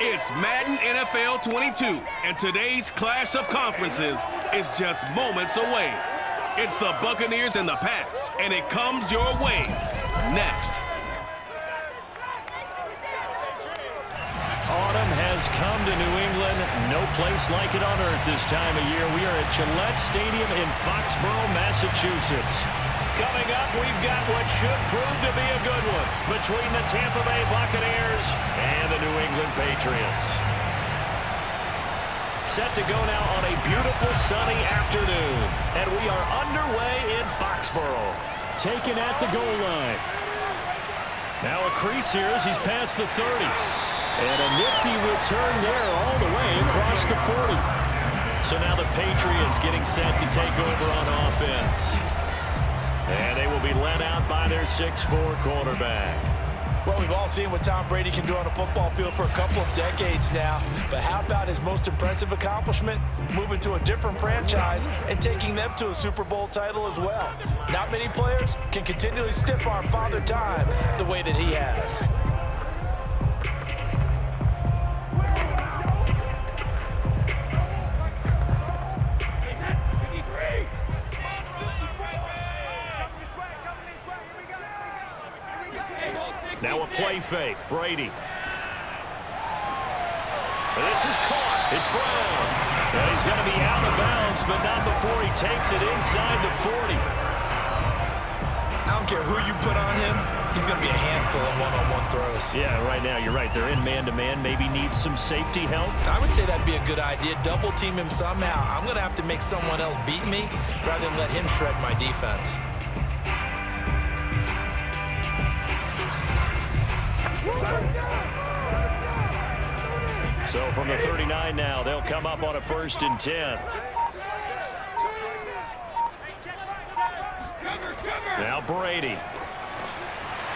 It's Madden NFL 22, and today's clash of conferences is just moments away. It's the Buccaneers and the Pats, and it comes your way next. Autumn has come to New England. No place like it on earth this time of year. We are at Gillette Stadium in Foxborough, Massachusetts. Coming up, we've got what should prove to be a good one between the Tampa Bay Buccaneers and the New England Patriots. Set to go now on a beautiful sunny afternoon, and we are underway in Foxborough. Taken at the goal line. Now a crease here as he's past the 30. And a nifty return there all the way across the 40. So now the Patriots getting set to take over on offense. And they will be led out by their 6'4" quarterback. Well, we've all seen what Tom Brady can do on a football field for a couple of decades now. But how about his most impressive accomplishment? Moving to a different franchise and taking them to a Super Bowl title as well. Not many players can continually stiff-arm Father Time the way that he has. Now a play fake. Brady. This is caught. It's Brown. And he's going to be out of bounds, but not before he takes it inside the 40. I don't care who you put on him. He's going to be a handful of one-on-one throws. Yeah, right now, you're right. They're in man-to-man. Maybe needs some safety help. I would say that'd be a good idea. Double team him somehow. I'm going to have to make someone else beat me rather than let him shred my defense. So from the 39 now, they'll come up on a 1st and 10. Now Brady.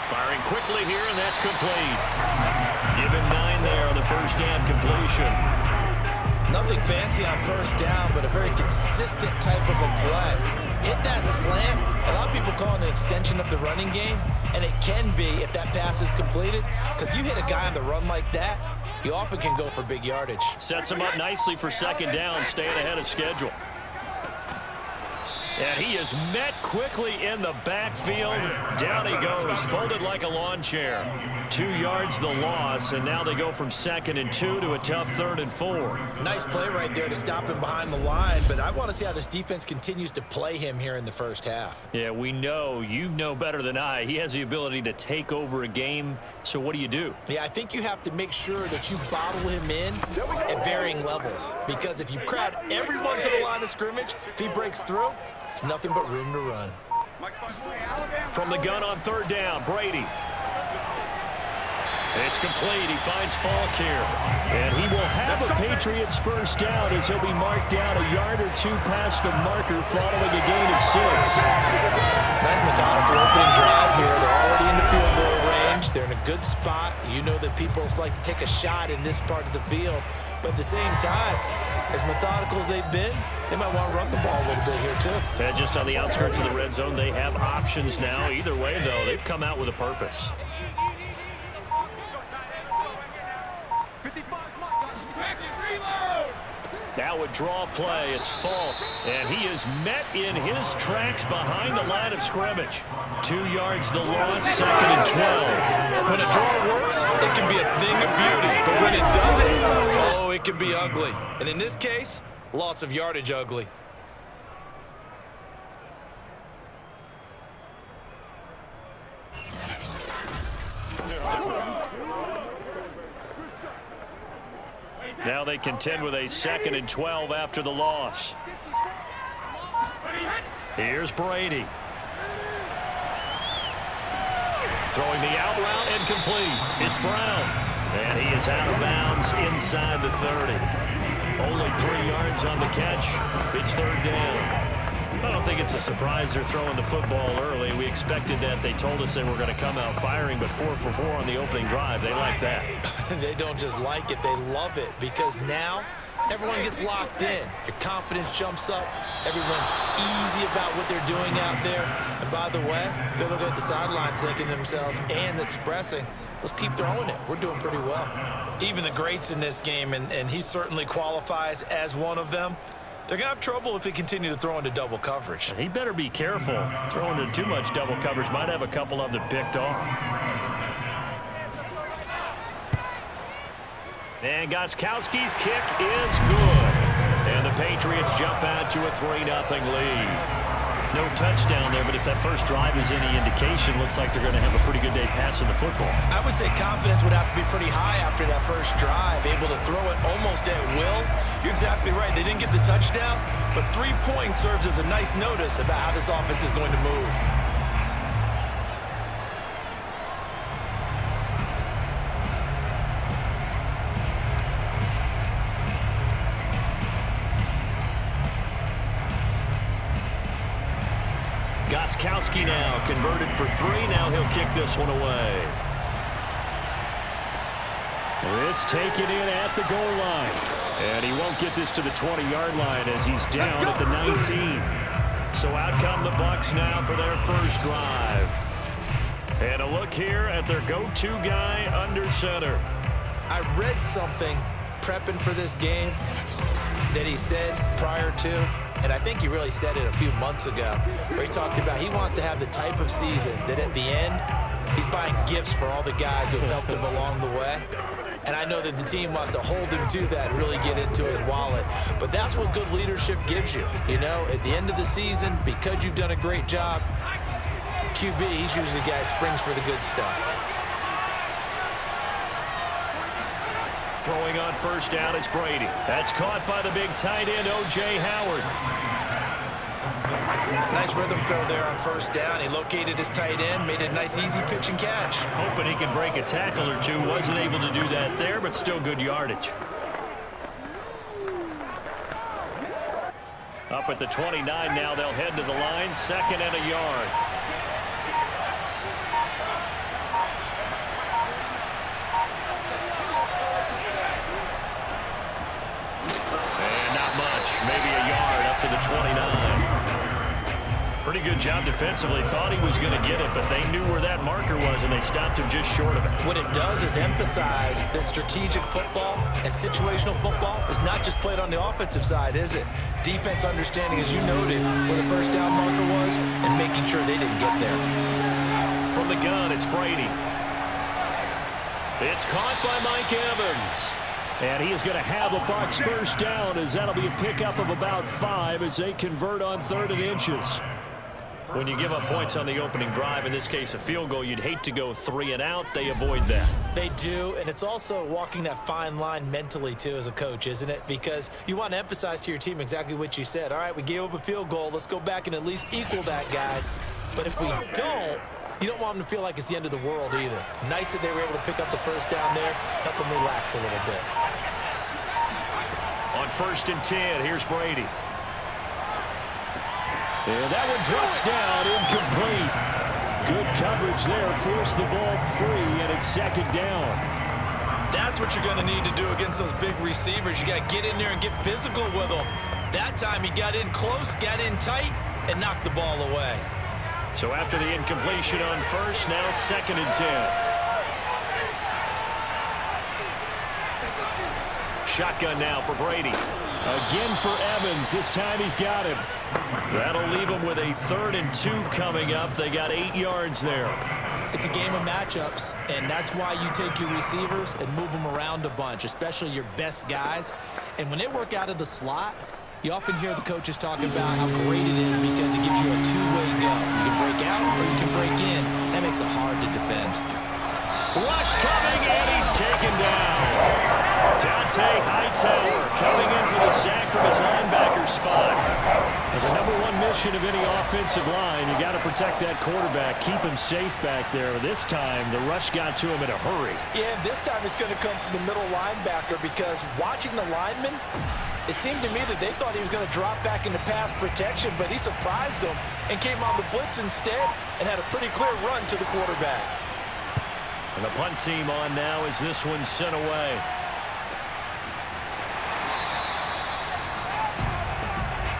Firing quickly here, and that's complete. Give him 9 there on the first down completion. Nothing fancy on first down, but a very consistent type of a play. Hit that slant. A lot of people call it an extension of the running game, and it can be if that pass is completed, because you hit a guy on the run like that, you often can go for big yardage. Sets him up nicely for 2nd down, staying ahead of schedule. And he is met quickly in the backfield. Down he goes, folded like a lawn chair. 2 yards the loss, and now they go from 2nd and 2 to a tough 3rd and 4. Nice play right there to stop him behind the line, but I want to see how this defense continues to play him here in the first half. Yeah, we know, you know better than I, he has the ability to take over a game, so what do you do? Yeah, I think you have to make sure that you bottle him in at varying levels, because if you crowd everyone to the line of scrimmage, if he breaks through, it's nothing but room to run. From the gun on 3rd down, Brady. It's complete. He finds Faulk here. And he will have a Patriots first down as he'll be marked down a yard or 2 past the marker following a gain of 6. Nice methodical opening drive here. They're already in the field goal range. They're in a good spot. You know that people like to take a shot in this part of the field. But at the same time, as methodical as they've been, they might want to run the ball a little bit here, too. And just on the outskirts of the red zone, they have options now. Either way, though, they've come out with a purpose. Now a draw play. It's Faulk, and he is met in his tracks behind the line of scrimmage. 2 yards the loss, 2nd and 12. When a draw works, it can be a thing of beauty. But when it doesn't, oh, it can be ugly. And in this case, loss of yardage ugly. Now they contend with a 2nd and 12 after the loss. Here's Brady. Throwing the out route and complete. It's Brown. And he is out of bounds inside the 30. Only 3 yards on the catch. It's 3rd down. I don't think it's a surprise they're throwing the football early. We expected that. They told us they were going to come out firing, but 4 for 4 on the opening drive. They like that. They don't just like it, they love it, because now everyone gets locked in. Your confidence jumps up. Everyone's easy about what they're doing out there. And by the way, they're looking at the sideline thinking to themselves and expressing, let's keep throwing it. We're doing pretty well. Even the greats in this game, and he certainly qualifies as one of them, they're going to have trouble if they continue to throw into double coverage. He better be careful. Throwing into too much double coverage might have a couple of them picked off. And Gostkowski's kick is good. And the Patriots jump out to a 3-0 lead. No touchdown there, but if that first drive is any indication, looks like they're going to have a pretty good day passing the football. I would say confidence would have to be pretty high after that first drive, able to throw it almost at will. You're exactly right. They didn't get the touchdown, but 3 points serves as a nice notice about how this offense is going to move. Gostkowski now converted for 3. Now he'll kick this one away. This taken in at the goal line. And he won't get this to the 20-yard line as he's down at the 19. So out come the Bucs now for their first drive. And a look here at their go-to guy under center. I read something prepping for this game that he said prior to, and I think he really said it a few months ago, where he talked about he wants to have the type of season that at the end, he's buying gifts for all the guys who have helped him along the way. And I know that the team wants to hold him to that and really get into his wallet. But that's what good leadership gives you. You know, at the end of the season, because you've done a great job, QB, he's usually the guy who springs for the good stuff. Throwing on first down is Brady. That's caught by the big tight end, O.J. Howard. Nice rhythm throw there on first down. He located his tight end, made a nice easy pitch and catch. Hoping he can break a tackle or two. Wasn't able to do that there, but still good yardage. Up at the 29 now, they'll head to the line. 2nd and a yard. And not much. Maybe a yard up to the 29. Pretty good job defensively. Thought he was going to get it, but they knew where that marker was, and they stopped him just short of it. What it does is emphasize that strategic football and situational football is not just played on the offensive side, is it? Defense understanding, as you noted, where the first down marker was and making sure they didn't get there. From the gun, it's Brady. It's caught by Mike Evans. And he is going to have a Bucs first down, as that'll be a pickup of about 5 as they convert on 3rd and inches. When you give up points on the opening drive, in this case a field goal, you'd hate to go 3 and out. They avoid that. They do, and it's also walking that fine line mentally, too, as a coach, isn't it? Because you want to emphasize to your team exactly what you said. All right, we gave up a field goal. Let's go back and at least equal that, guys. But if we don't, you don't want them to feel like it's the end of the world either. Nice that they were able to pick up the first down there, help them relax a little bit. On 1st and 10, here's Brady. And that one drops down, incomplete. Good coverage there, forced the ball free, and it's 2nd down. That's what you're going to need to do against those big receivers. You got to get in there and get physical with them. That time he got in close, got in tight, and knocked the ball away. So after the incompletion on 1st, now 2nd and 10. Shotgun now for Brady. Again for Evans. This time he's got him. That'll leave him with a 3rd and 2 coming up. They got 8 yards there. It's a game of matchups, and that's why you take your receivers and move them around a bunch, especially your best guys. And when they work out of the slot, you often hear the coaches talk about how great it is because it gives you a two-way go. You can break out or you can break in. That makes it hard to defend. Rush coming, and he's taken down. Dante Hightower coming in for the sack from his linebacker spot. And the #1 mission of any offensive line, you got to protect that quarterback, keep him safe back there. This time, the rush got to him in a hurry. Yeah, this time it's going to come from the middle linebacker because watching the lineman, it seemed to me that they thought he was going to drop back into pass protection, but he surprised them and came on the blitz instead and had a pretty clear run to the quarterback. And the punt team on now as this one's sent away.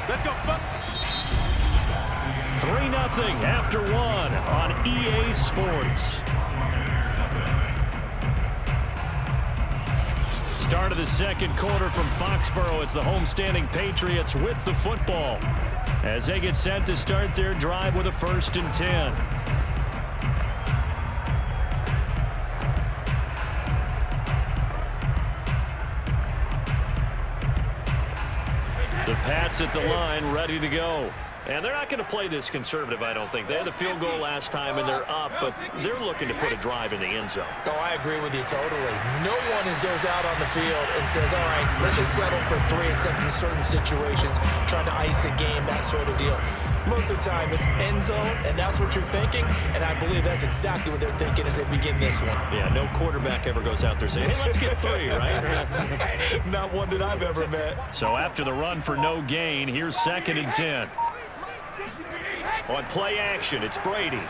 Let's go, Bucs. 3-0 after 1 on EA Sports. Start of the second quarter from Foxborough. It's the homestanding Patriots with the football as they get set to start their drive with a 1st and 10. The Pats at the line, ready to go. And they're not going to play this conservative, I don't think. They had the field goal last time, and they're up, but they're looking to put a drive in the end zone. Oh, I agree with you totally. No one goes out on the field and says, all right, let's just settle for 3, except in certain situations, trying to ice a game, that sort of deal. Most of the time, it's end zone, and that's what you're thinking, and I believe that's exactly what they're thinking as they begin this one. Yeah, no quarterback ever goes out there saying, hey, let's get 3, right? Not one that I've ever met. So after the run for no gain, here's 2nd and 10. On play action, it's Brady.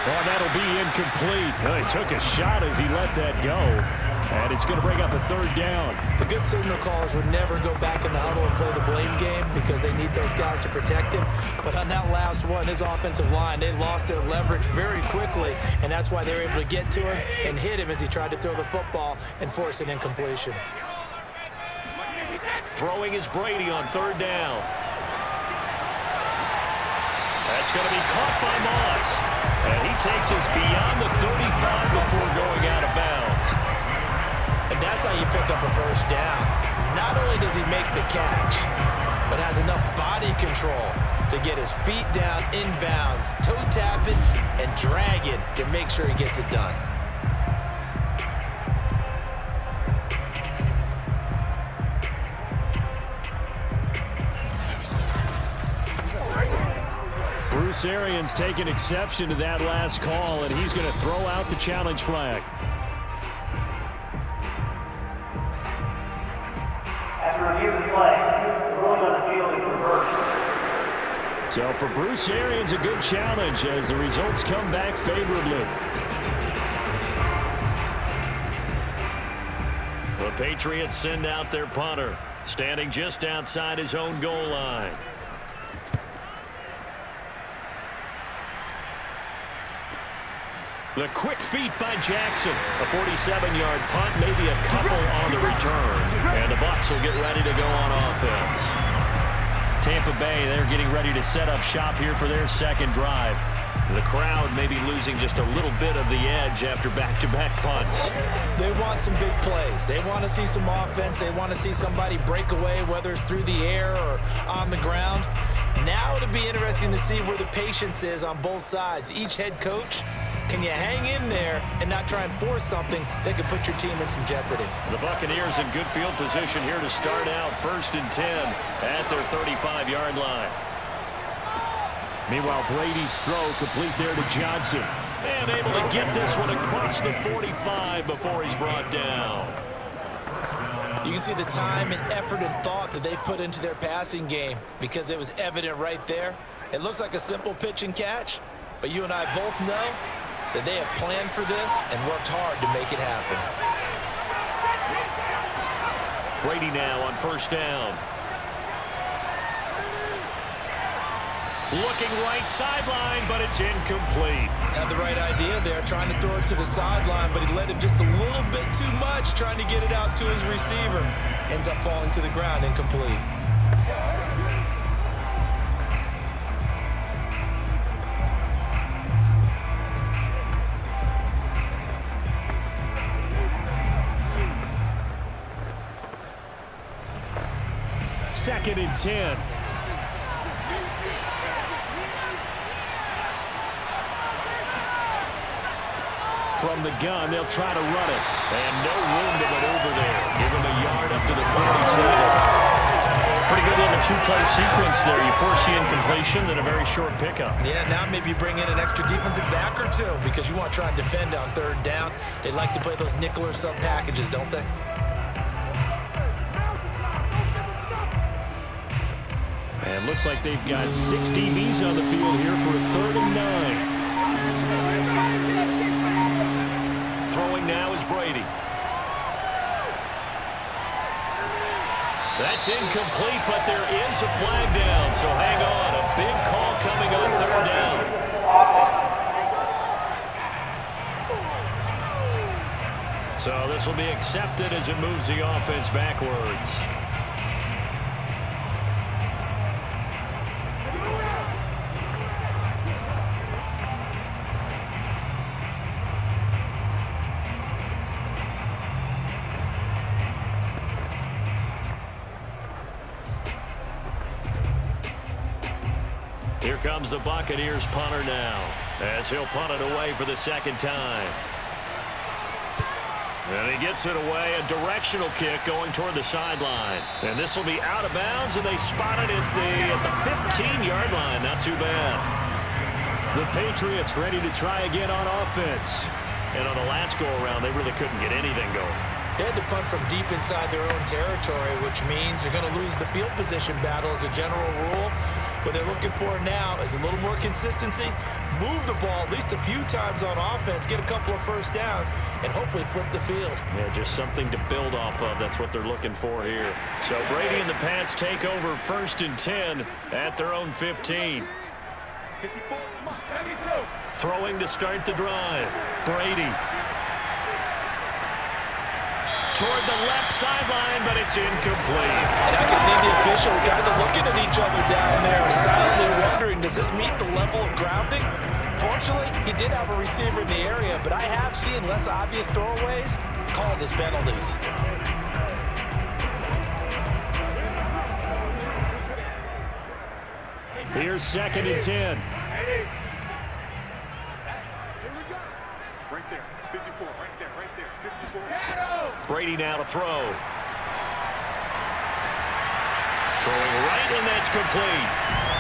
Oh, that'll be incomplete. Well, he took a shot as he let that go. And it's going to bring up a 3rd down. The good signal callers would never go back in the huddle and play the blame game because they need those guys to protect him. But on that last one, his offensive line, they lost their leverage very quickly, and that's why they were able to get to him and hit him as he tried to throw the football and force an incompletion. Throwing is Brady on 3rd down. That's going to be caught by Moss. And he takes us beyond the 35 before going out of bounds. And that's how you pick up a 1st down. Not only does he make the catch, but has enough body control to get his feet down inbounds, toe tapping and dragging to make sure he gets it done. Bruce Arians taking exception to that last call, and he's going to throw out the challenge flag. After review of the play, the ruling on the field is reversed. So for Bruce Arians, a good challenge as the results come back favorably. The Patriots send out their punter, standing just outside his own goal line. The quick feet by Jackson. A 47-yard punt, maybe a couple on the return. And the Bucs will get ready to go on offense. Tampa Bay, they're getting ready to set up shop here for their 2nd drive. The crowd may be losing just a little bit of the edge after back-to-back punts. They want some big plays. They want to see some offense. They want to see somebody break away, whether it's through the air or on the ground. Now it'll be interesting to see where the patience is on both sides. Each head coach, can you hang in there and not try and force something that could put your team in some jeopardy? The Buccaneers in good field position here to start out 1st and 10 at their 35-yard line. Meanwhile, Brady's throw complete there to Johnson. And able to get this one across the 45 before he's brought down. You can see the time and effort and thought that they put into their passing game because it was evident right there. It looks like a simple pitch and catch, but you and I both know that they have planned for this and worked hard to make it happen. Brady now on 1st down. Looking right sideline, but it's incomplete. Had the right idea there, trying to throw it to the sideline, but he led him just a little bit too much, trying to get it out to his receiver. Ends up falling to the ground, incomplete. Second and 10. From the gun, they'll try to run it. And no room to maneuver there. Give him a yard up to the 47. Pretty good little 2-play sequence there. You force the incompletion, then a very short pickup. Yeah, now maybe you bring in an extra defensive back or two because you want to try and defend on 3rd down. They like to play those nickel or sub packages, don't they? And looks like they've got 6 DBs on the field here for a 3rd and 9. Throwing now is Brady. That's incomplete, but there is a flag down, so hang on. A big call coming on 3rd down. So this will be accepted as it moves the offense backwards. Here comes the Buccaneers punter now, as he'll punt it away for the second time. And he gets it away, a directional kick going toward the sideline. And this will be out of bounds, and they spot it at the 15-yard line. Not too bad. The Patriots ready to try again on offense. And on the last go-around, they really couldn't get anything going. They had to punt from deep inside their own territory, which means you're going to lose the field position battle as a general rule. What they're looking for now is a little more consistency, move the ball at least a few times on offense, get a couple of first downs, and hopefully flip the field. Yeah, just something to build off of. That's what they're looking for here. So Brady and the Pats take over 1st and 10 at their own 15. Throwing to start the drive. Brady. Toward the left sideline, but it's incomplete. And I can see the officials kind of looking at each other down there, silently wondering, does this meet the level of grounding? Fortunately, he did have a receiver in the area, but I have seen less obvious throwaways called as penalties. Here's 2nd and 10. Right there, 54, right there, 54. Brady now to throw. Throwing right, and that's complete.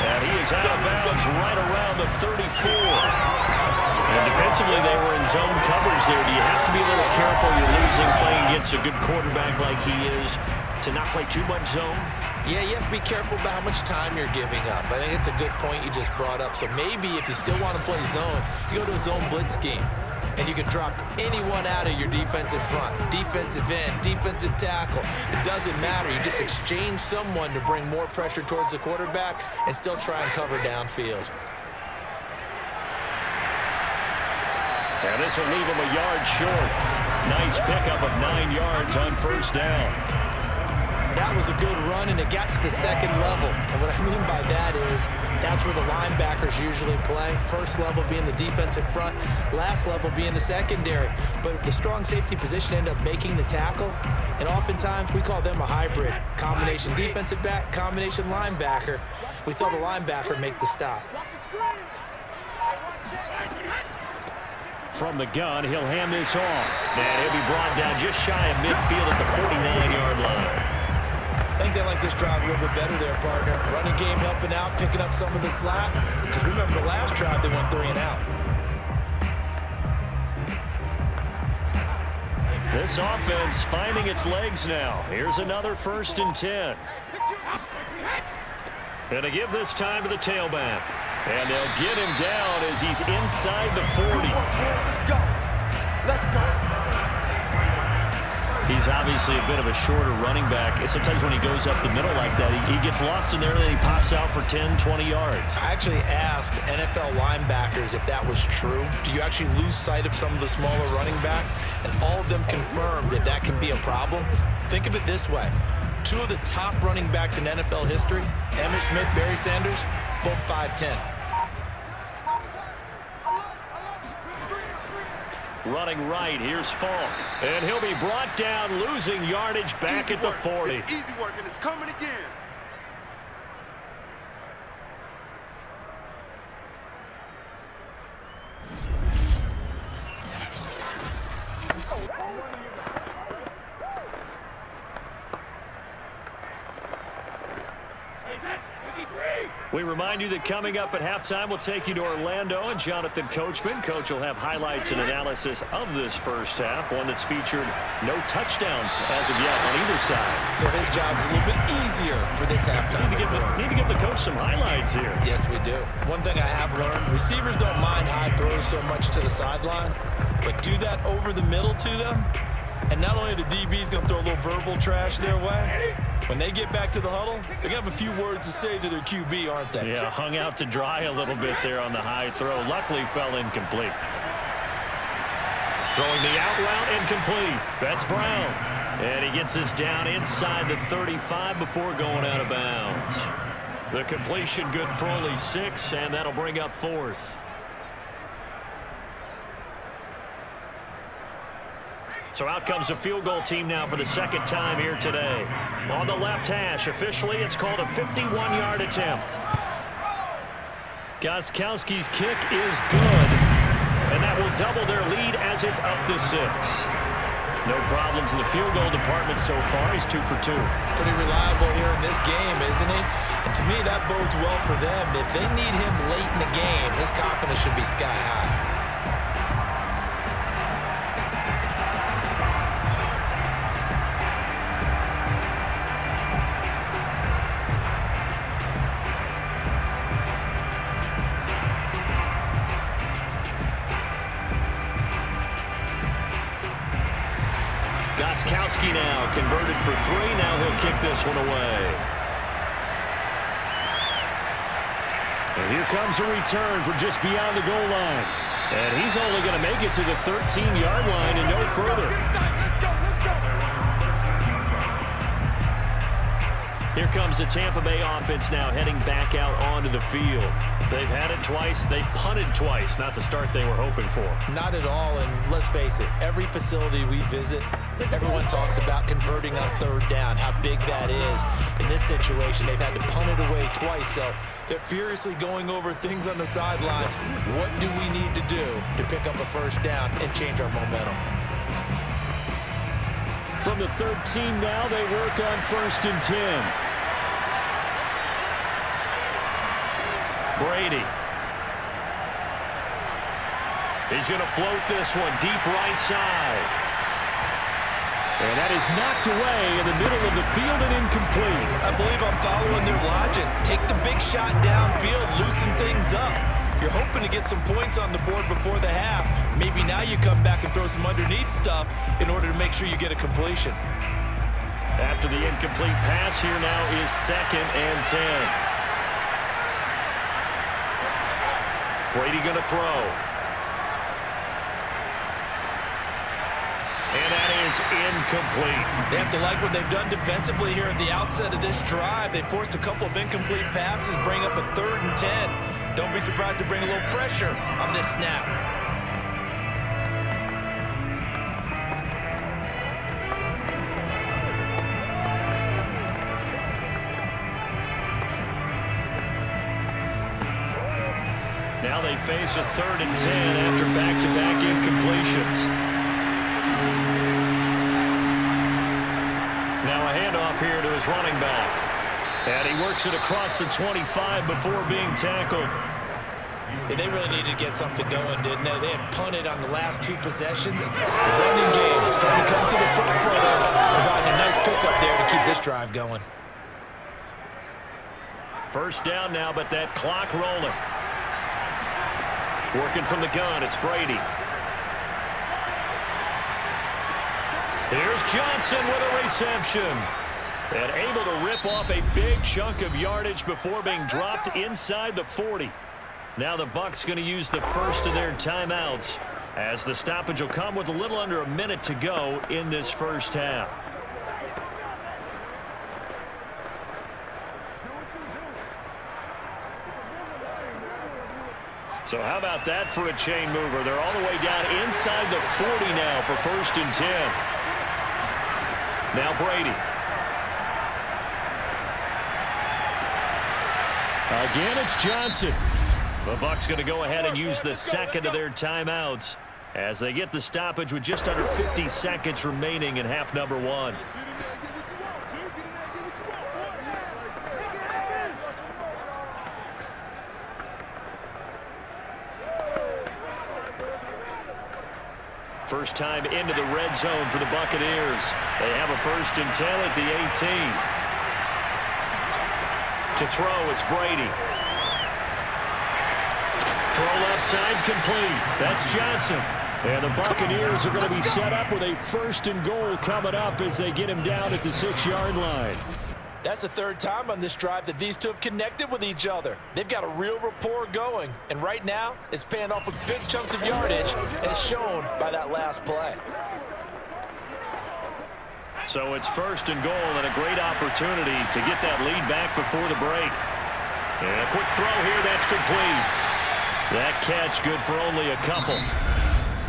And he is out of bounds right around the 34. And defensively, they were in zone coverage there. Do you have to be a little careful? You're losing playing against a good quarterback like he is to not play too much zone? Yeah, you have to be careful about how much time you're giving up. I think it's a good point you just brought up. So maybe if you still want to play zone, you go to a zone blitz scheme. And you can drop anyone out of your defensive front, defensive end, defensive tackle. It doesn't matter. You just exchange someone to bring more pressure towards the quarterback and still try and cover downfield. And this will leave him a yard short. Nice pickup of 9 yards on 1st down. That was a good run, and it got to the 2nd level. And what I mean by that is that's where the linebackers usually play. 1st level being the defensive front, last level being the secondary. But the strong safety position ended up making the tackle, and oftentimes we call them a hybrid. Combination defensive back, combination linebacker. We saw the linebacker make the stop. From the gun, he'll hand this off. And he'll be brought down just shy of midfield at the 49-yard line. I think they like this drive a little bit better there, partner. Running game helping out, picking up some of the slack. Because remember the last drive, they went 3 and out. This offense finding its legs now. Here's another 1st and 10. And to give this time to the tailback. And they'll get him down as he's inside the 40. Let's go. Let's go. He's obviously a bit of a shorter running back. Sometimes when he goes up the middle like that, he gets lost in there and then he pops out for 10, 20 yards. I actually asked NFL linebackers if that was true. Do you actually lose sight of some of the smaller running backs? And all of them confirmed that that can be a problem. Think of it this way. 2 of the top running backs in NFL history, Emmitt Smith, Barry Sanders, both 5'10". Running right, here's Faulk. And he'll be brought down, losing yardage back at the 40. It's easy work, and it's coming again. We remind you that coming up at halftime, we'll take you to Orlando and Jonathan Coachman. Coach will have highlights and analysis of this first half, one that's featured no touchdowns as of yet on either side. So his job's a little bit easier for this halftime. Need to give the coach some highlights here. Yes, we do. One thing I have learned, receivers don't mind high throws so much to the sideline, but do that over the middle to them, and not only are the DBs going to throw a little verbal trash their way, when they get back to the huddle, they're going to have a few words to say to their QB, aren't they? Yeah, hung out to dry a little bit there on the high throw. Luckily, fell incomplete. Throwing the out route incomplete. That's Brown. And he gets us down inside the 35 before going out of bounds. The completion good for only 6, and that'll bring up 4th. So out comes a field goal team now for the 2nd time here today. On the left hash, officially it's called a 51-yard attempt. Gostkowski's kick is good, and that will double their lead as it's up to 6. No problems in the field goal department so far. He's 2 for 2. Pretty reliable here in this game, isn't he? And to me, that bodes well for them. If they need him late in the game, his confidence should be sky high. Gostkowski now converted for 3. Now he'll kick this one away. And here comes a return from just beyond the goal line. And he's only going to make it to the 13-yard line and no further. Here comes the Tampa Bay offense now heading back out onto the field. They've had it twice. They've punted twice. Not the start they were hoping for. Not at all, and let's face it, every facility we visit, everyone talks about converting on 3rd down, how big that is. In this situation, they've had to punt it away twice, so they're furiously going over things on the sidelines. What do we need to do to pick up a 1st down and change our momentum? From the 13 now, they work on 1st and 10. Brady. He's going to float this one deep right side. And that is knocked away in the middle of the field and incomplete. I believe I'm following their logic. Take the big shot downfield, loosen things up. You're hoping to get some points on the board before the half. Maybe now you come back and throw some underneath stuff in order to make sure you get a completion. After the incomplete pass, here now is 2nd and 10. Brady going to throw. And that is incomplete. They have to like what they've done defensively here at the outset of this drive. They forced a couple of incomplete passes, bring up a 3rd and 10. Don't be surprised to bring a little pressure on this snap. Now they face a 3rd and 10 after back-to-back incompletions. Now a handoff here to his running back. And he works it across the 25 before being tackled. Yeah, they really needed to get something going, didn't they? They had punted on the last 2 possessions. The running game is starting to come to the front for them, providing a nice pickup there to keep this drive going. 1st down now, but that clock rolling. Working from the gun, it's Brady. Here's Johnson with a reception. And able to rip off a big chunk of yardage before being dropped inside the 40. Now the Bucs going to use the first of their timeouts, as the stoppage will come with a little under a minute to go in this 1st half. So how about that for a chain mover? They're all the way down inside the 40 now for 1st and 10. Now Brady. Again, it's Johnson. The Bucs going to go ahead and use the 2nd of their timeouts as they get the stoppage with just under 50 seconds remaining in half number 1. First time into the red zone for the Buccaneers. They have a 1st and 10 at the 18. To throw, it's Brady. Throw left side complete. That's Johnson. And the Buccaneers are going to be set up with a 1st and goal coming up as they get him down at the 6-yard line. That's the third time on this drive that these two have connected with each other. They've got a real rapport going, and right now it's paying off with big chunks of yardage, as shown by that last play. So it's 1st and goal, and a great opportunity to get that lead back before the break. And a quick throw here, that's complete. That catch good for only a couple.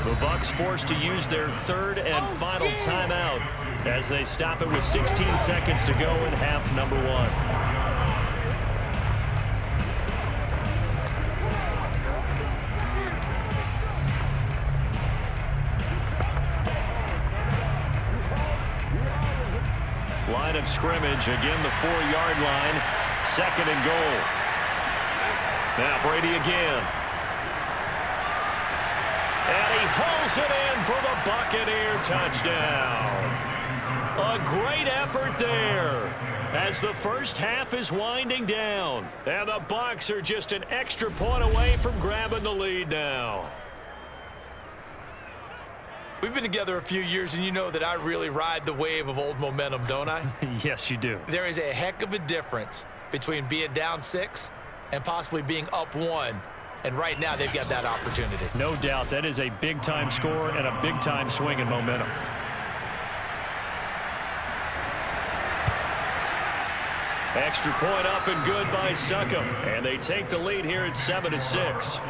The Bucs forced to use their 3rd and final timeout as they stop it with 16 seconds to go in half number 1. Line of scrimmage, again the 4-yard line, 2nd and goal. Now Brady again. And he hauls it in for the Buccaneer touchdown. A great effort there as the first half is winding down. And the Bucs are just an extra point away from grabbing the lead now. We've been together a few years, and you know that I really ride the wave of old momentum, don't I? Yes, you do. There is a heck of a difference between being down 6 and possibly being up 1. And right now, they've got that opportunity. No doubt. That is a big-time score and a big-time swing in momentum. Extra point up and good by Succop. And they take the lead here at 7-6.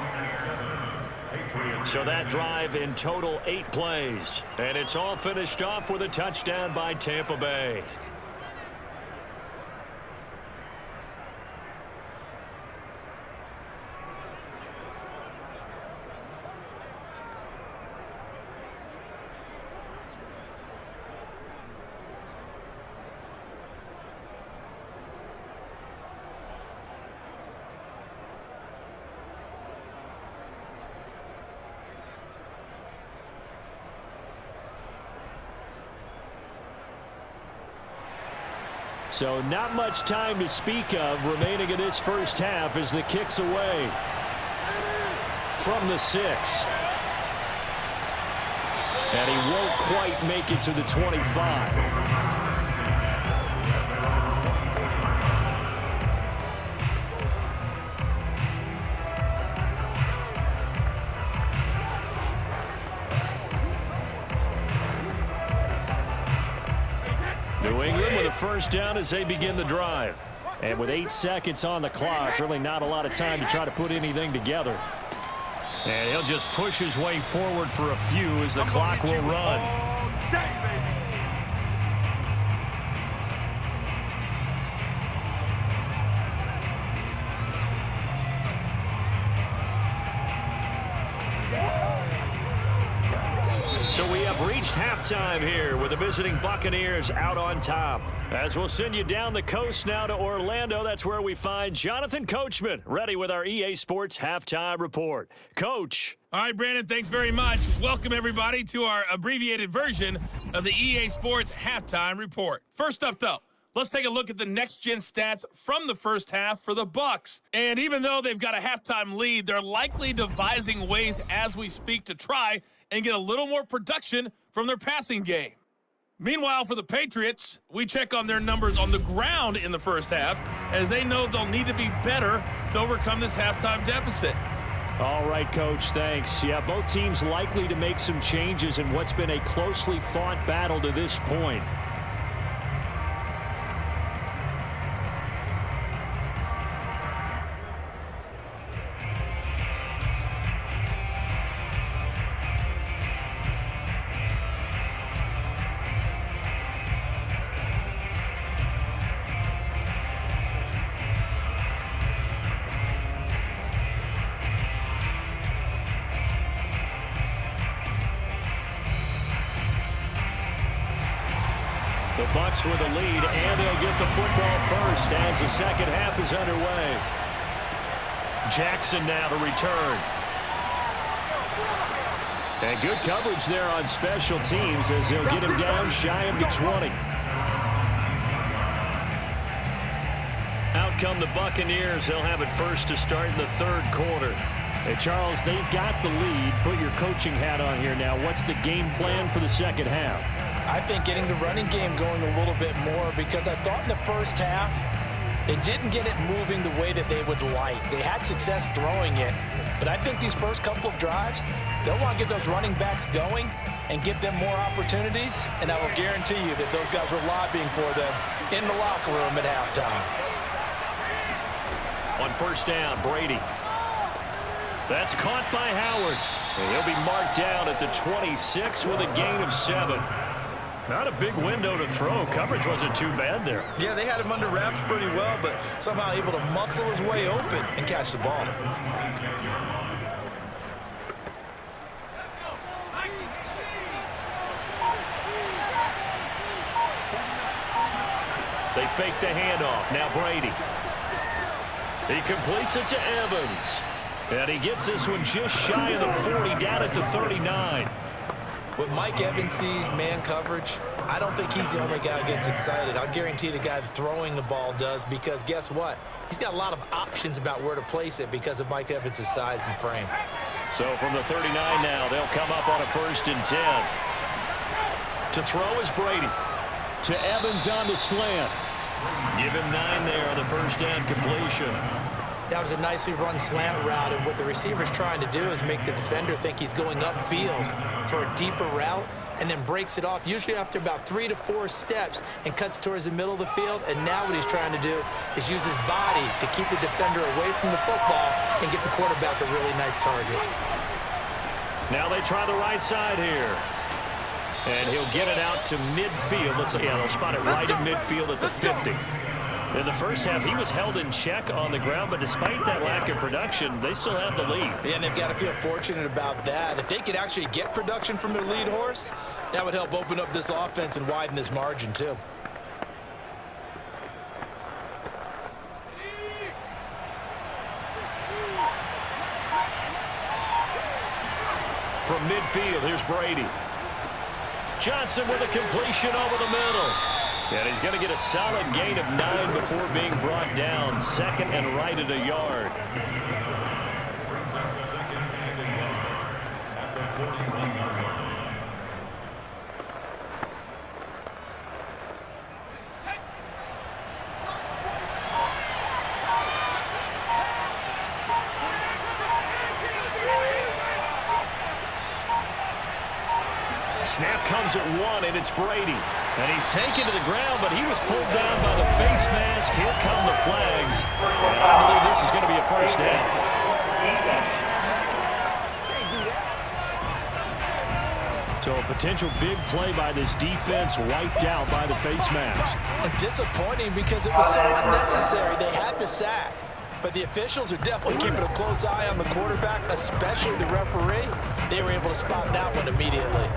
So that drive in total 8 plays. And it's all finished off with a touchdown by Tampa Bay. So not much time to speak of remaining in this first half as the kick's away from the 6. And he won't quite make it to the 25. New England with a first down as they begin the drive. And with 8 seconds on the clock, really not a lot of time to try to put anything together. And he'll just push his way forward for a few as the clock will run. So we have reached halftime here with the visiting Buccaneers out on top. As we'll send you down the coast now to Orlando, that's where we find Jonathan Coachman, ready with our EA Sports Halftime Report. Coach. All right, Brandon, thanks very much. Welcome, everybody, to our abbreviated version of the EA Sports Halftime Report. First up, though, let's take a look at the next-gen stats from the first half for the Bucs. And even though they've got a halftime lead, they're likely devising ways as we speak to try and get a little more production from their passing game. Meanwhile, for the Patriots, we check on their numbers on the ground in the first half, as they know they'll need to be better to overcome this halftime deficit. All right, Coach, thanks. Yeah, both teams likely to make some changes in what's been a closely fought battle to this point. The Bucs with the lead, and they'll get the football first as the second half is underway. Jackson now to return. And good coverage there on special teams as they'll get him down shy of the 20. Out come the Buccaneers. They'll have it first to start in the third quarter. Hey, Charles, they've got the lead. Put your coaching hat on here now. What's the game plan for the second half? I think getting the running game going a little bit more, because I thought in the first half they didn't get it moving the way that they would like. They had success throwing it, but I think these first couple of drives, they'll want to get those running backs going and give them more opportunities, and I will guarantee you that those guys were lobbying for them in the locker room at halftime. On first down, Brady. That's caught by Howard. And he'll be marked down at the 26 with a gain of 7. Not a big window to throw. Coverage wasn't too bad there. Yeah, they had him under wraps pretty well, but somehow able to muscle his way open and catch the ball. They fake the handoff. Now Brady. He completes it to Evans. And he gets this one just shy of the 40, down at the 39. When Mike Evans sees man coverage, I don't think he's the only guy who gets excited. I'll guarantee the guy throwing the ball does, because guess what? He's got a lot of options about where to place it because of Mike Evans' size and frame. So from the 39 now, they'll come up on a 1st and 10. To throw is Brady. To Evans on the slant. Give him 9 there on the first down completion. That was a nicely run slant route, and what the receiver's trying to do is make the defender think he's going upfield for a deeper route, and then breaks it off, usually after about 3 to 4 steps, and cuts towards the middle of the field. And now what he's trying to do is use his body to keep the defender away from the football and get the quarterback a really nice target. Now they try the right side here. And he'll get it out to midfield. They'll spot it right in midfield at the 50. In the first half, he was held in check on the ground, but despite that lack of production, they still have the lead. Yeah, and they've got to feel fortunate about that. If they could actually get production from their lead horse, that would help open up this offense and widen this margin, too. From midfield, here's Brady. Johnson with a completion over the middle. And he's going to get a solid gain of 9 before being brought down. 2nd and right at a yard. Snap comes at 1, and it's Brady. And he's taken to the ground, but he was pulled down by the face mask. Here come the flags. And I believe this is going to be a first down. So a potential big play by this defense wiped out by the face mask. And disappointing because it was so unnecessary. They had the sack. But the officials are definitely keeping a close eye on the quarterback, especially the referee. They were able to spot that one immediately.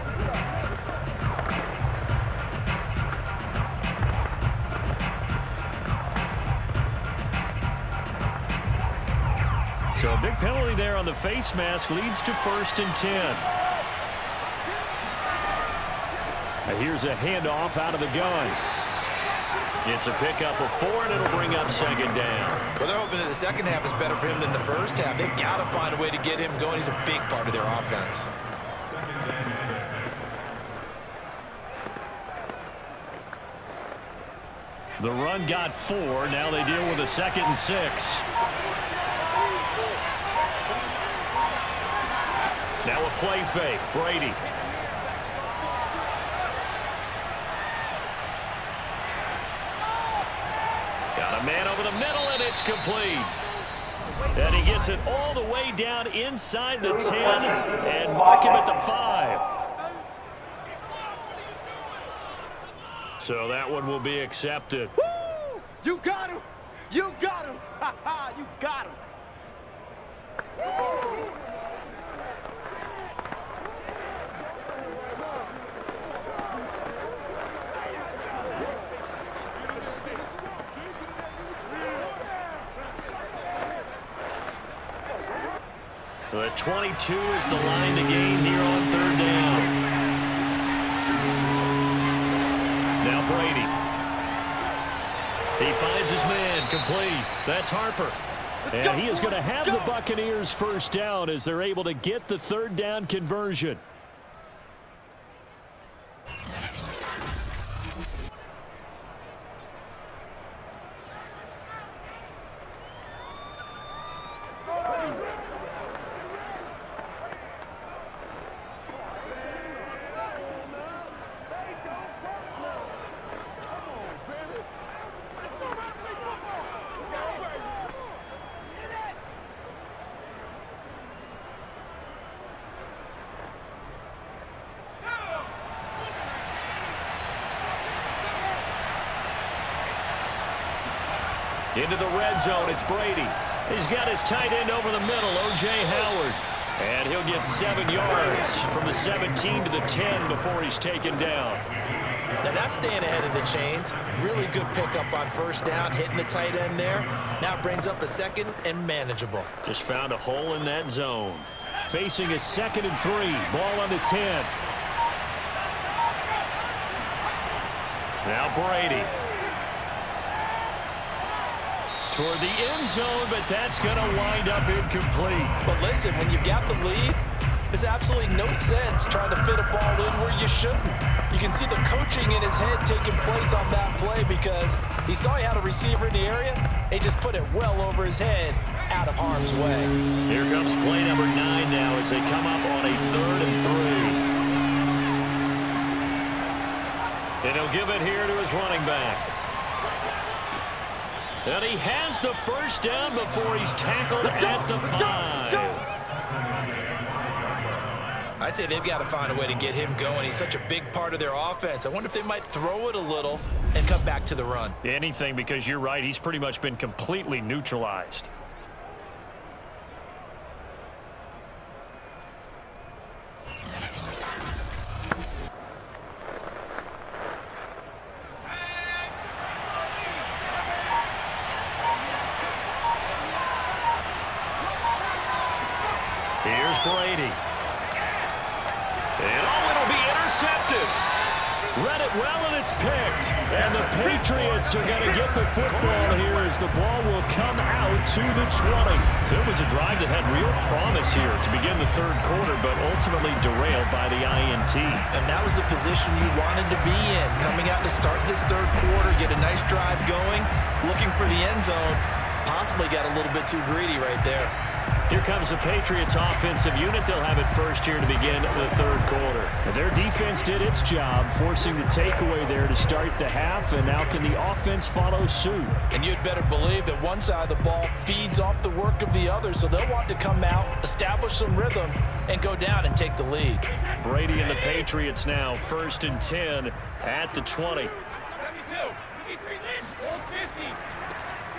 So a big penalty there on the face mask leads to 1st and 10. And here's a handoff out of the gun. It's a pickup of 4, and it'll bring up 2nd down. Well, they're hoping that the second half is better for him than the first half. They've got to find a way to get him going. He's a big part of their offense. The run got 4. Now they deal with a 2nd and 6. Now a play fake. Brady. Got a man over the middle, and it's complete. And he gets it all the way down inside the 10 and mark him at the 5. So that one will be accepted. Woo! You got him! You got him! Ha ha! You got him! The 22 is the line to gain here on 3rd down. Now Brady. He finds his man, complete. That's Harper. And he is going to have the Buccaneers 1st down as they're able to get the 3rd down conversion. Into the red zone, it's Brady. He's got his tight end over the middle, O.J. Howard. And he'll get 7 yards from the 17 to the 10 before he's taken down. Now that's staying ahead of the chains. Really good pickup on first down, hitting the tight end there. Now it brings up a second and manageable. Just found a hole in that zone. Facing a 2nd and 3. Ball on the 10. Now Brady. Toward the end zone, but that's going to wind up incomplete. But listen, when you've got the lead, there's absolutely no sense trying to fit a ball in where you shouldn't. You can see the coaching in his head taking place on that play because he saw he had a receiver in the area. He just put it well over his head, out of harm's way. Here comes play number 9 now as they come up on a 3rd and 3. And he'll give it here to his running back. And he has the first down before he's tackled at the 5. I'd say they've got to find a way to get him going. He's such a big part of their offense. I wonder if they might throw it a little and come back to the run. Anything, because you're right. He's pretty much been completely neutralized. Here's Brady. And it'll be intercepted. Read it well, and it's picked. And the Patriots are going to get the football here as the ball will come out to the 20. So it was a drive that had real promise here to begin the 3rd quarter, but ultimately derailed by the INT. And that was the position you wanted to be in. Coming out to start this 3rd quarter, get a nice drive going, looking for the end zone. Possibly got a little bit too greedy right there. Here comes the Patriots offensive unit. They'll have it first here to begin the 3rd quarter. And their defense did its job, forcing the takeaway there to start the half, and now can the offense follow suit? And you'd better believe that one side of the ball feeds off the work of the other, so they'll want to come out, establish some rhythm, and go down and take the lead. Brady and the Patriots now 1st and 10 at the 20.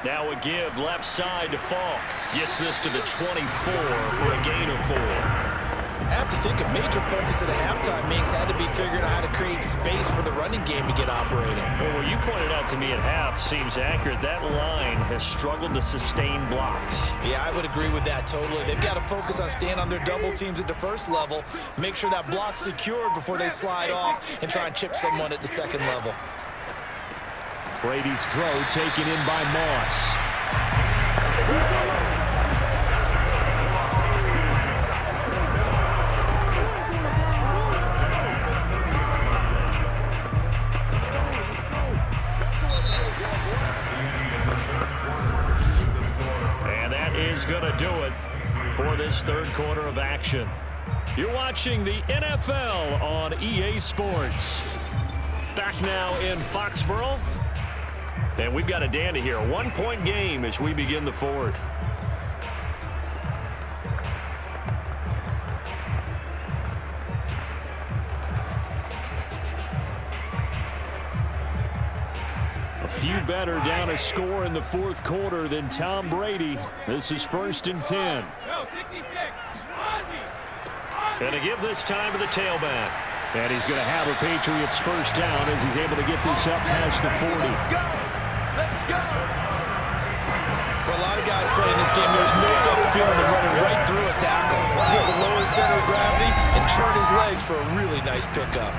Now a give left side to Faulk. Gets this to the 24 for a gain of 4. I have to think a major focus at the halftime meetings had to be figuring out how to create space for the running game to get operating. Well, what you pointed out to me at half seems accurate. That line has struggled to sustain blocks. Yeah, I would agree with that totally. They've got to focus on staying on their double teams at the first level, make sure that block's secured before they slide off and try and chip someone at the second level. Brady's throw taken in by Moss. And that is going to do it for this 3rd quarter of action. You're watching the NFL on EA Sports. Back now in Foxborough. And we've got a dandy here. A 1-point game as we begin the 4th. A few better down a score in the 4th quarter than Tom Brady. This is 1st and 10. Going to give this time to the tailback. And he's going to have a Patriots first down as he's able to get this up past the 40. For a lot of guys playing this game, there's no better feeling than running right through a tackle. He's able to lower his center of gravity and turn his legs for a really nice pickup.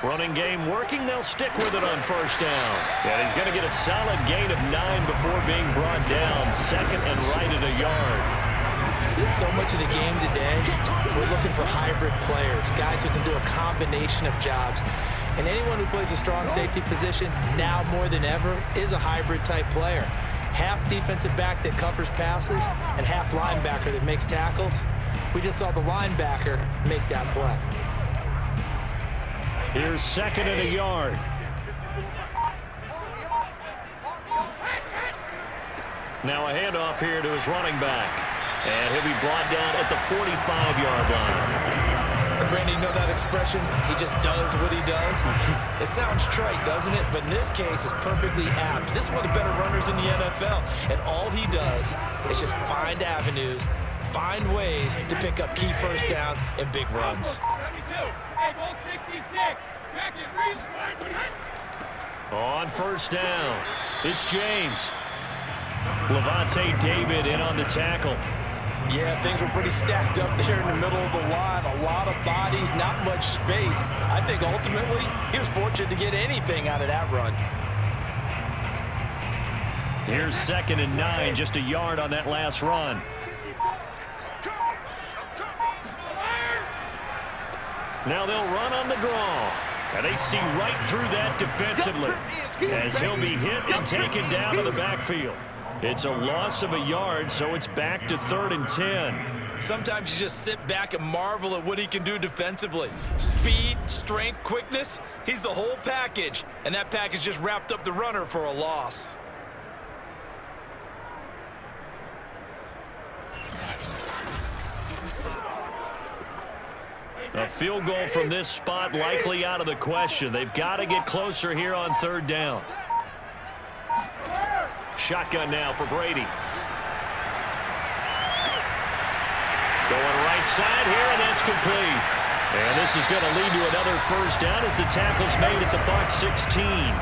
Running game working. They'll stick with it on first down. And he's going to get a solid gain of 9 before being brought down. 2nd and right at a yard. There's so much of the game today. We're looking for hybrid players, guys who can do a combination of jobs. And anyone who plays a strong safety position now more than ever is a hybrid type player. Half defensive back that covers passes and half linebacker that makes tackles. We just saw the linebacker make that play. Here's 2nd and a yard. Now a handoff here to his running back. And he'll be brought down at the 45-yard line. Brady, you know that expression? He just does what he does. It sounds trite, doesn't it? But in this case, it's perfectly apt. This is one of the better runners in the NFL. And all he does is just find avenues, find ways to pick up key first downs and big runs. On first down, it's James. Levante David in on the tackle. Yeah, things were pretty stacked up there in the middle of the line. A lot of bodies, not much space. I think ultimately he was fortunate to get anything out of that run. Here's 2nd and 9, just a yard on that last run. Now they'll run on the draw. And they see right through that defensively as he'll be hit and taken down to the backfield. It's a loss of a yard, so it's back to 3rd and 10. Sometimes you just sit back and marvel at what he can do defensively. Speed, strength, quickness, he's the whole package. And that package just wrapped up the runner for a loss. A field goal from this spot likely out of the question. They've got to get closer here on 3rd down. Shotgun now for Brady. Going right side here, and that's complete. And this is going to lead to another first down as the tackle's made at the Bucs 16. And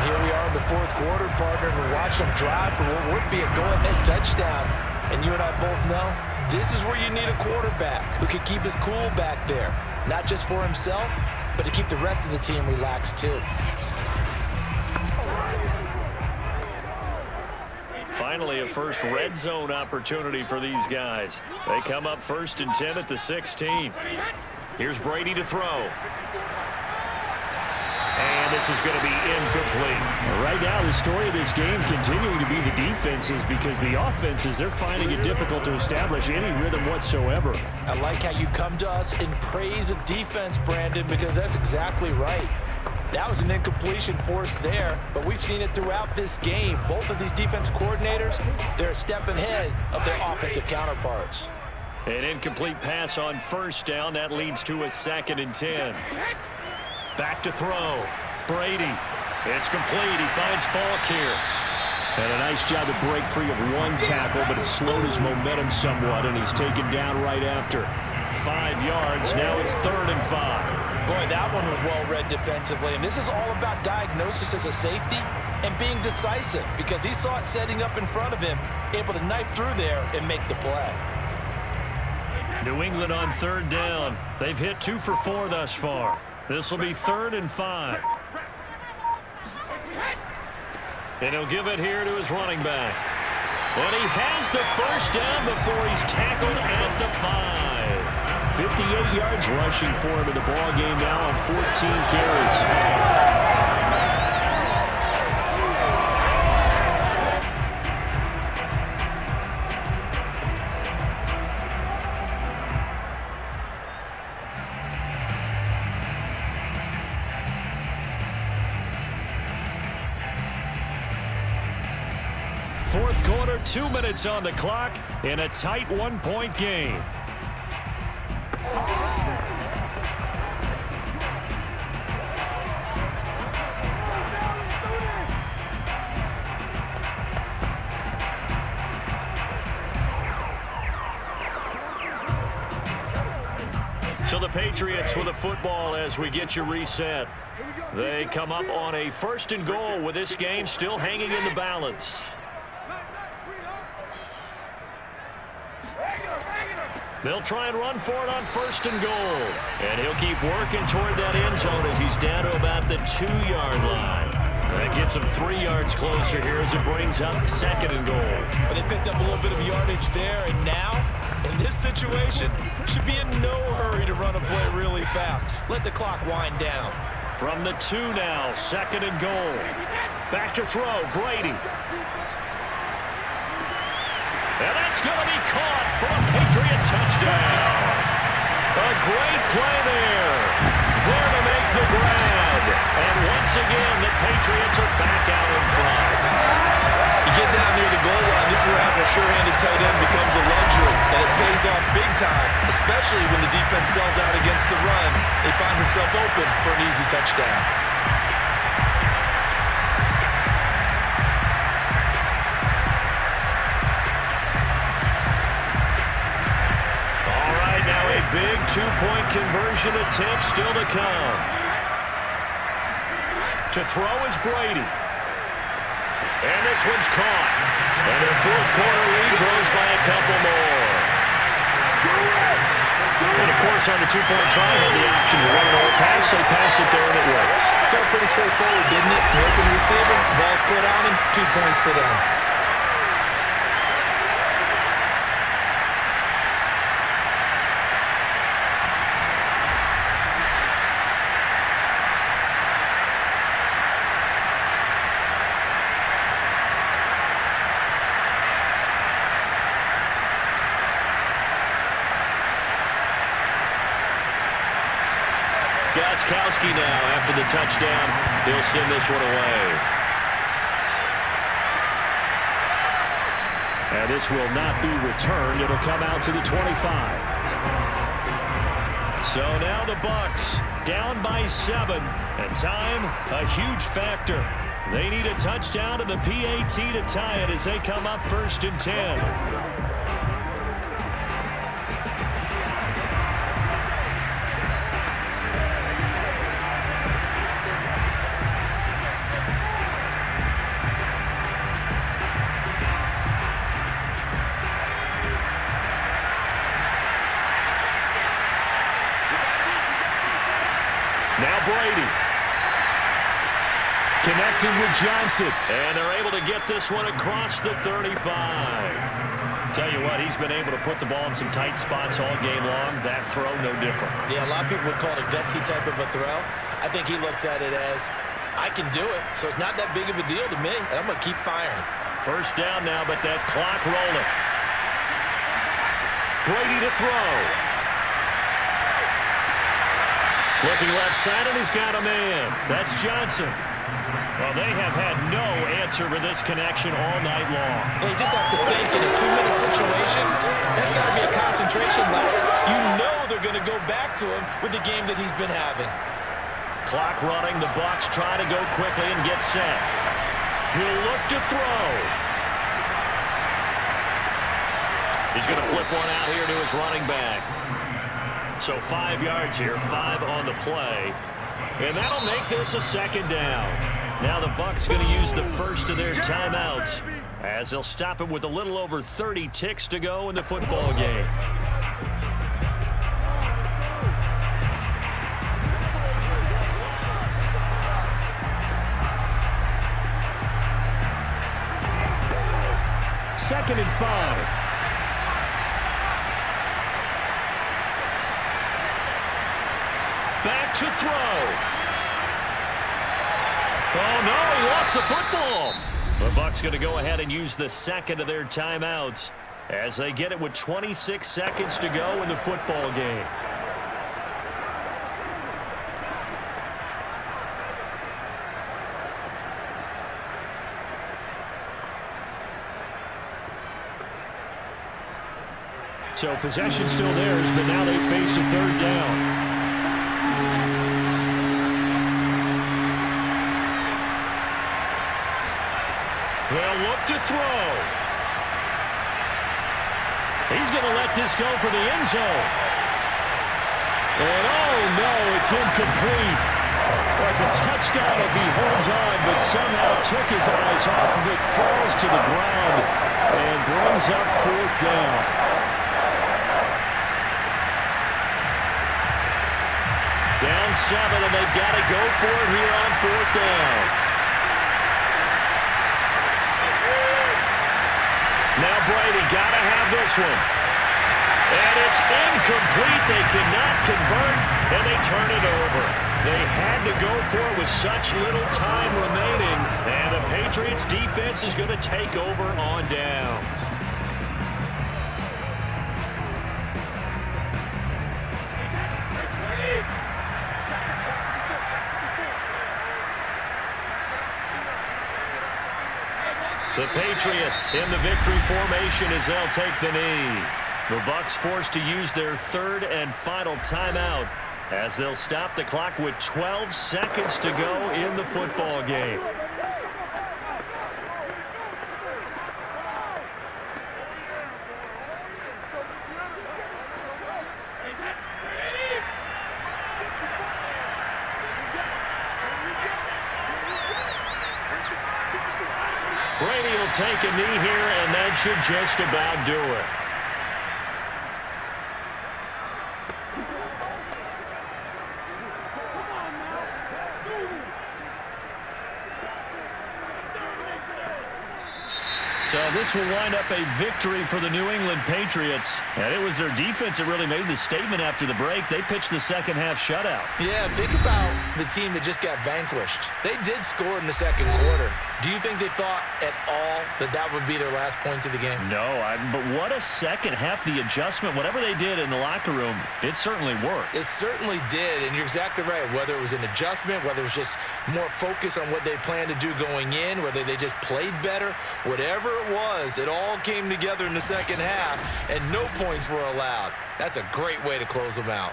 here we are in the 4th quarter, partner, and watch them drive for what would be a go-ahead touchdown. And you and I both know this is where you need a quarterback who can keep his cool back there, not just for himself, but to keep the rest of the team relaxed too. Finally, a first red zone opportunity for these guys. They come up 1st and 10 at the 16. Here's Brady to throw. And this is going to be incomplete. Right now, the story of this game continuing to be the defenses, because the offenses, they're finding it difficult to establish any rhythm whatsoever. I like how you come to us in praise of defense, Brandon, because that's exactly right. That was an incompletion forced there, but we've seen it throughout this game. Both of these defense coordinators, they're a step ahead of their offensive counterparts. An incomplete pass on first down. That leads to a 2nd and 10. Back to throw. Brady. It's complete. He finds Faulk here. And a nice job to break free of one tackle, but it slowed his momentum somewhat, and he's taken down right after. 5 yards. Now it's 3rd and 5. Boy, that one was well read defensively, and this is all about diagnosis as a safety and being decisive, because he saw it setting up in front of him, able to knife through there and make the play. New England on 3rd down. They've hit 2 for 4 thus far. This will be 3rd and 5. And he'll give it here to his running back. And he has the first down before he's tackled at the 5. 58 yards rushing for him in the ball game now on 14 carries. Fourth quarter, 2 minutes on the clock in a tight 1-point game. So the Patriots with the football as we get you reset. They come up on a 1st and goal with this game still hanging in the balance. They'll try and run for it on 1st and goal. And he'll keep working toward that end zone as he's down to about the 2-yard line. That gets him 3 yards closer here as it brings up 2nd and goal. Well, they picked up a little bit of yardage there, and now, in this situation, should be in no hurry to run a play really fast. Let the clock wind down. From the 2 now, 2nd and goal. Back to throw, Brady. And that's going to be caught for a Patriot touchdown. A great play there. There to make the grab. And once again, the Patriots are back out in front. You get down near the goal line, this is where having a sure-handed tight end becomes a luxury, and it pays off big time, especially when the defense sells out against the run. They find himself open for an easy touchdown. All right, now a big two-point conversion attempt still to come. To throw is Brady. And this one's caught. And their fourth quarter lead grows by a couple more. And, of course, on the two-point try, had the option to run or pass. They pass it there, and it works. Felt pretty straightforward, didn't it? Open receiver, ball's put on him, 2 points for them. Gostkowski now, after the touchdown, he'll send this one away. And this will not be returned. It'll come out to the 25. So now the Bucs down by 7. And time, a huge factor. They need a touchdown to the PAT to tie it as they come up 1st and 10. Now Brady. Connecting with Johnson. And they're able to get this one across the 35. Tell you what, he's been able to put the ball in some tight spots all game long. That throw, no different. Yeah, a lot of people would call it a gutsy type of a throw. I think he looks at it as, I can do it, so it's not that big of a deal to me, and I'm going to keep firing. First down now, but that clock rolling. Brady to throw. Looking left side, and he's got a man. That's Johnson. Well, they have had no answer for this connection all night long. You just have to think in a 2-minute situation, that's got to be a concentration lack. You know they're going to go back to him with the game that he's been having. Clock running. The Bucs try to go quickly and get set. He'll look to throw. He's going to flip one out here to his running back. So 5 yards here, 5 on the play. And that'll make this a second down. Now the Bucs going to use the first of their timeouts as they'll stop him with a little over 30 ticks to go in the football game. Second and 5. Back to throw. Oh, no, he lost the football. The Bucs going to go ahead and use the second of their timeouts as they get it with 26 seconds to go in the football game. So possession still theirs, but now they face a third down. They'll look to throw. He's going to let this go for the end zone. And oh no, it's incomplete. Well, it's a touchdown if he holds on, but somehow took his eyes off of it, falls to the ground, and brings up 4th down. Down 7, and they've got to go for it here on 4th down. Now Brady got to have this one. And it's incomplete. They cannot convert, and they turn it over. They had to go for it with such little time remaining, and the Patriots defense is going to take over on downs. Patriots in the victory formation as they'll take the knee. The Bucs forced to use their third and final timeout as they'll stop the clock with 12 seconds to go in the football game. Brady will take a knee here, and that should just about do it. So this will wind up a victory for the New England Patriots. And it was their defense that really made the statement after the break. They pitched the second half shutout. Yeah, think about the team that just got vanquished. They did score in the second quarter. Do you think they thought at all that that would be their last points of the game? No, but what a second half. The adjustment, whatever they did in the locker room, it certainly worked. It certainly did, and you're exactly right. Whether it was an adjustment, whether it was just more focus on what they planned to do going in, whether they just played better, whatever it was, it all came together in the second half, and no points were allowed. That's a great way to close them out.